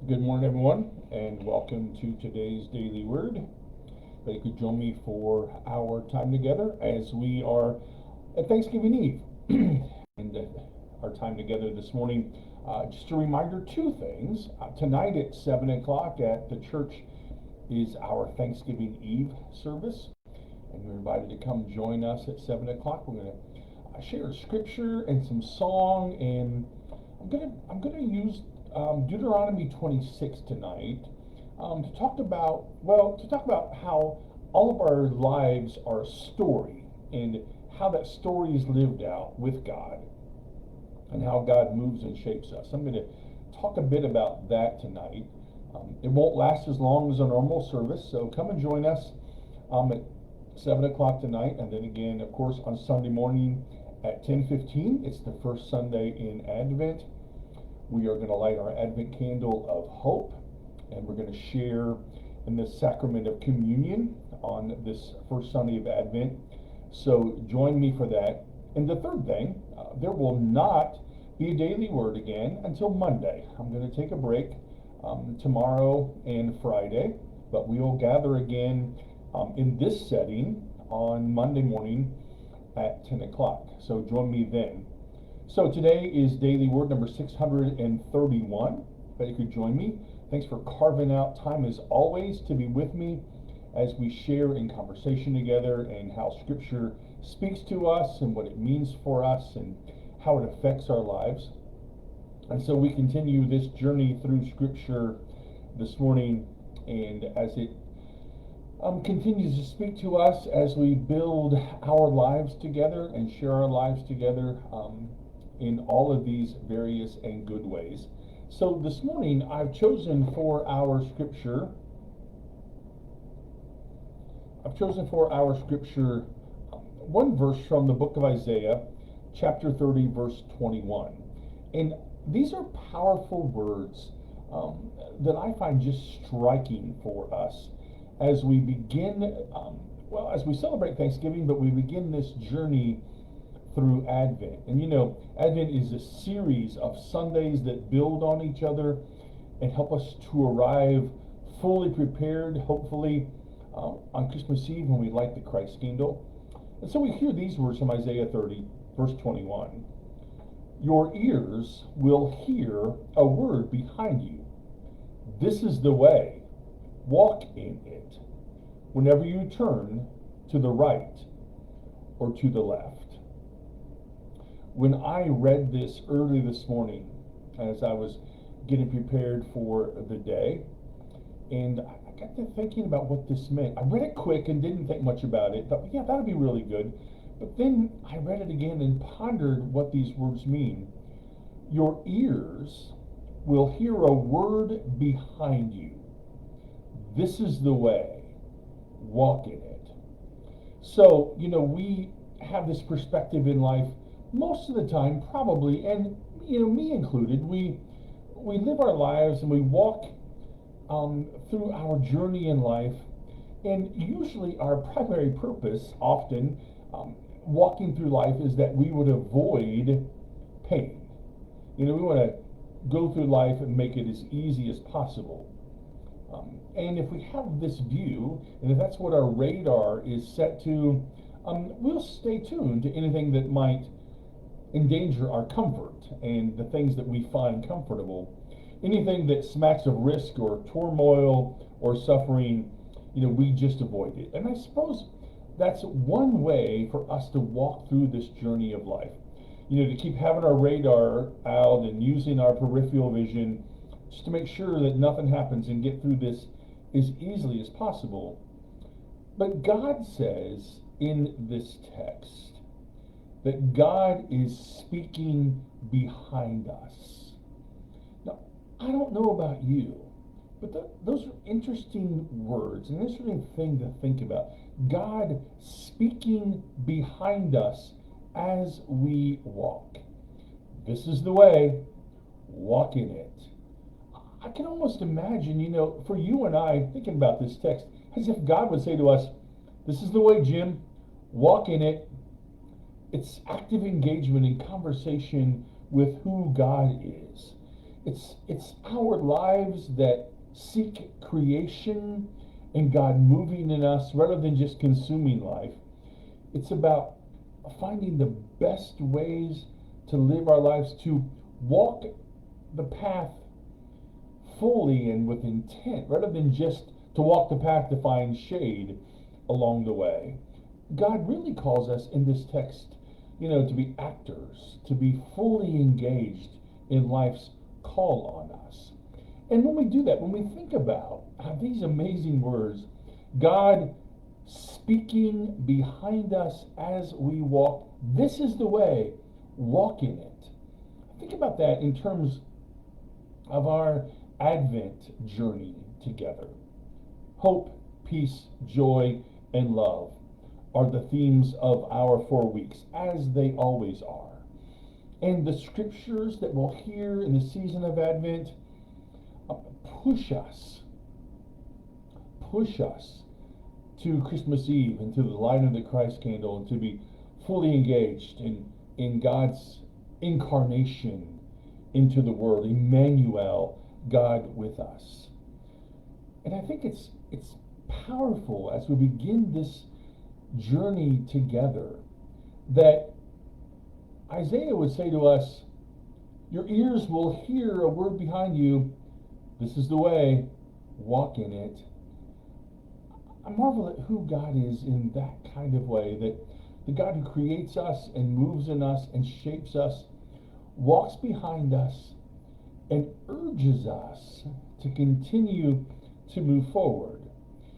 Good morning, everyone, and welcome to today's Daily Word. That you could join me for our time together as we are at Thanksgiving Eve. and our time together this morning, just a reminder, two things. Tonight at 7 o'clock at the church is our Thanksgiving Eve service, and you're invited to come join us at 7 o'clock. We're going to share scripture and some song, and I'm gonna use Deuteronomy 26 tonight to talk about how all of our lives are a story and how that story is lived out with God and how God moves and shapes us. I'm going to talk a bit about that tonight. It won't last as long as a normal service, so come and join us at 7 o'clock tonight, and then again, of course, on Sunday morning at 10:15. It's the first Sunday in Advent. We are going to light our Advent candle of hope, and we're going to share in the sacrament of communion on this first Sunday of Advent. So join me for that. And the third thing, there will not be a daily word again until Monday. I'm going to take a break tomorrow and Friday, but we will gather again in this setting on Monday morning at 10 o'clock. So join me then. So today is daily word number 631. But you could join me. Thanks for carving out time as always to be with me as we share in conversation together and how Scripture speaks to us and what it means for us and how it affects our lives. And so we continue this journey through Scripture this morning, and as it continues to speak to us as we build our lives together and share our lives together in all of these various and good ways. So this morning I've chosen for our scripture one verse from the book of Isaiah, chapter 30, verse 21. And these are powerful words that I find just striking for us as we begin, as we celebrate Thanksgiving, but we begin this journey through Advent. And you know, Advent is a series of Sundays that build on each other and help us to arrive fully prepared, hopefully, on Christmas Eve when we light the Christ candle. And so we hear these words from Isaiah 30, verse 21. Your ears will hear a word behind you. This is the way, walk in it, whenever you turn to the right or to the left. When I read this early this morning, as I was getting prepared for the day, and I got to thinking about what this meant. I read it quick and didn't think much about it. Thought, yeah, that'd be really good. But then I read it again and pondered what these words mean. Your ears will hear a word behind you. This is the way. Walk in it. So, you know, we have this perspective in life most of the time, probably, and you know, me included, we live our lives and we walk through our journey in life, and usually our primary purpose, often walking through life, is that we would avoid pain. You know, we want to go through life and make it as easy as possible. And if we have this view, and if that's what our radar is set to, we'll stay tuned to anything that might endanger our comfort and the things that we find comfortable. Anything that smacks of risk or turmoil or suffering, you know, we just avoid it. And I suppose that's one way for us to walk through this journey of life. You know, to keep having our radar out and using our peripheral vision just to make sure that nothing happens and get through this as easily as possible. But God says in this text that God is speaking behind us. Now, I don't know about you, but those are interesting words, an interesting thing to think about. God speaking behind us as we walk. This is the way, walk in it. I can almost imagine, you know, for you and I, thinking about this text, as if God would say to us, this is the way, Jim, walk in it. It's active engagement and conversation with who God is. It's our lives that seek creation and God moving in us rather than just consuming life. It's about finding the best ways to live our lives, to walk the path fully and with intent, rather than just to walk the path to find shade along the way. God really calls us in this text, to be actors, to be fully engaged in life's call on us. And when we do that, when we think about these amazing words, God speaking behind us as we walk, this is the way, walk in it. Think about that in terms of our Advent journey together. Hope, peace, joy, and love are the themes of our 4 weeks, as they always are. And the scriptures that we'll hear in the season of Advent push us to Christmas Eve and to the light of the Christ candle, and to be fully engaged in God's incarnation into the world, Emmanuel, God with us. And I think it's powerful as we begin this journey together that Isaiah would say to us, your ears will hear a word behind you, this is the way, walk in it. I marvel at who God is in that kind of way, that the God who creates us and moves in us and shapes us, walks behind us and urges us to continue to move forward.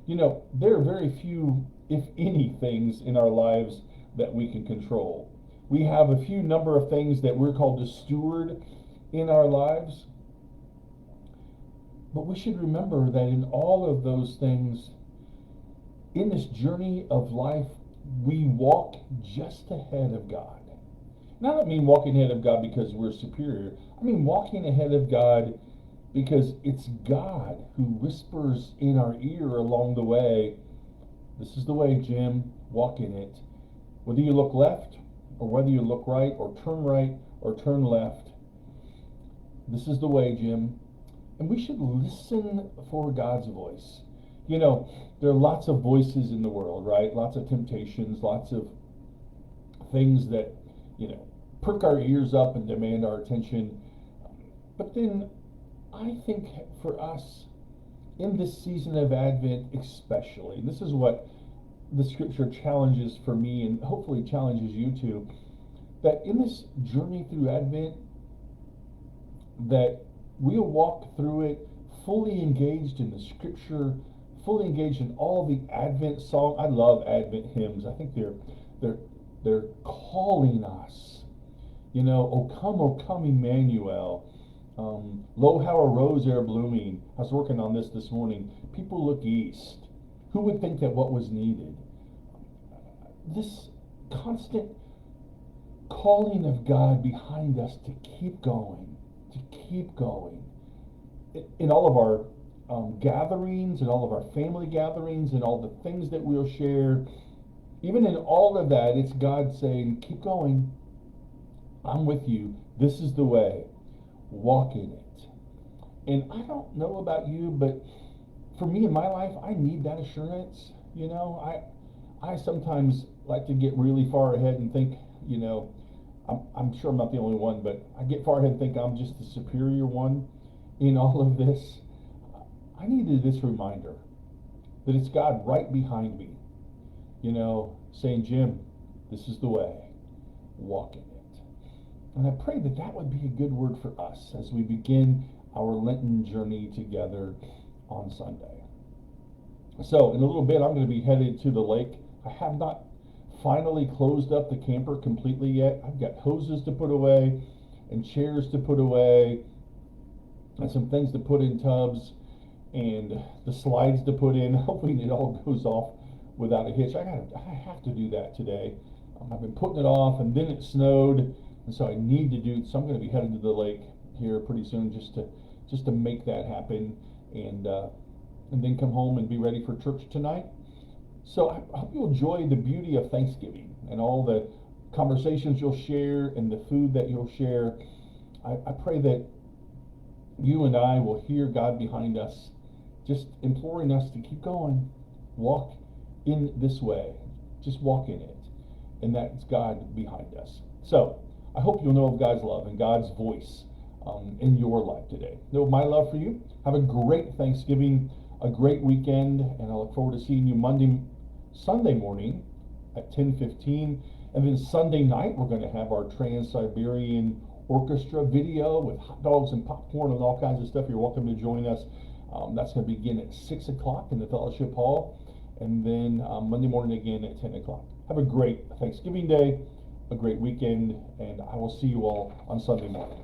There are very few, if any, things in our lives that we can control. We have a few number of things that we're called to steward in our lives. But we should remember that in all of those things, in this journey of life, we walk just ahead of God. And I don't mean walking ahead of God because we're superior. I mean walking ahead of God because it's God who whispers in our ear along the way, this is the way, Jim, walk in it. Whether you look left or whether you look right or turn left, this is the way, Jim. And we should listen for God's voice. There are lots of voices in the world, right? Lots of temptations, lots of things that, perk our ears up and demand our attention. But then I think for us, in this season of Advent especially, this is what the scripture challenges for me and hopefully challenges you too, that in this journey through Advent, that we'll walk through it fully engaged in the scripture, fully engaged in all the Advent songs. I love Advent hymns. I think they're calling us. O come, Emmanuel. Lo, how a rose ere blooming. I was working on this morning. People look east. Who would think that what was needed? This constant calling of God behind us to keep going. In all of our gatherings, in all of our family gatherings, and all the things that we'll share, even in all of that, it's God saying, keep going. I'm with you. This is the way. Walk in it. And I don't know about you, but for me in my life, I need that assurance. I sometimes like to get really far ahead and think, I'm sure I'm not the only one, but I get far ahead and think I'm just the superior one in all of this. I needed this reminder that it's God right behind me, saying, Jim, this is the way, walk in it. And I pray that that would be a good word for us as we begin our Lenten journey together on Sunday. So in a little bit, I'm going to be headed to the lake. I have not finally closed up the camper completely yet. I've got hoses to put away and chairs to put away and some things to put in tubs and the slides to put in, hoping it all goes off without a hitch. I have to do that today. I've been putting it off, and then it snowed, and so I need to do. So I'm going to be headed to the lake here pretty soon, just to make that happen, and then come home and be ready for church tonight. So I hope you'll enjoy the beauty of Thanksgiving and all the conversations you'll share and the food that you'll share. I pray that you and I will hear God behind us, just imploring us to keep going, walk in this way, just walk in it, and that's God behind us. So I hope you'll know of God's love and God's voice in your life today. Know my love for you. Have a great Thanksgiving, a great weekend, and I look forward to seeing you Sunday morning at 10:15, and then Sunday night we're going to have our Trans-Siberian Orchestra video with hot dogs and popcorn and all kinds of stuff. You're welcome to join us. That's going to begin at 6 o'clock in the Fellowship Hall, and then Monday morning again at 10 o'clock. Have a great Thanksgiving Day, a great weekend, and I will see you all on Sunday morning.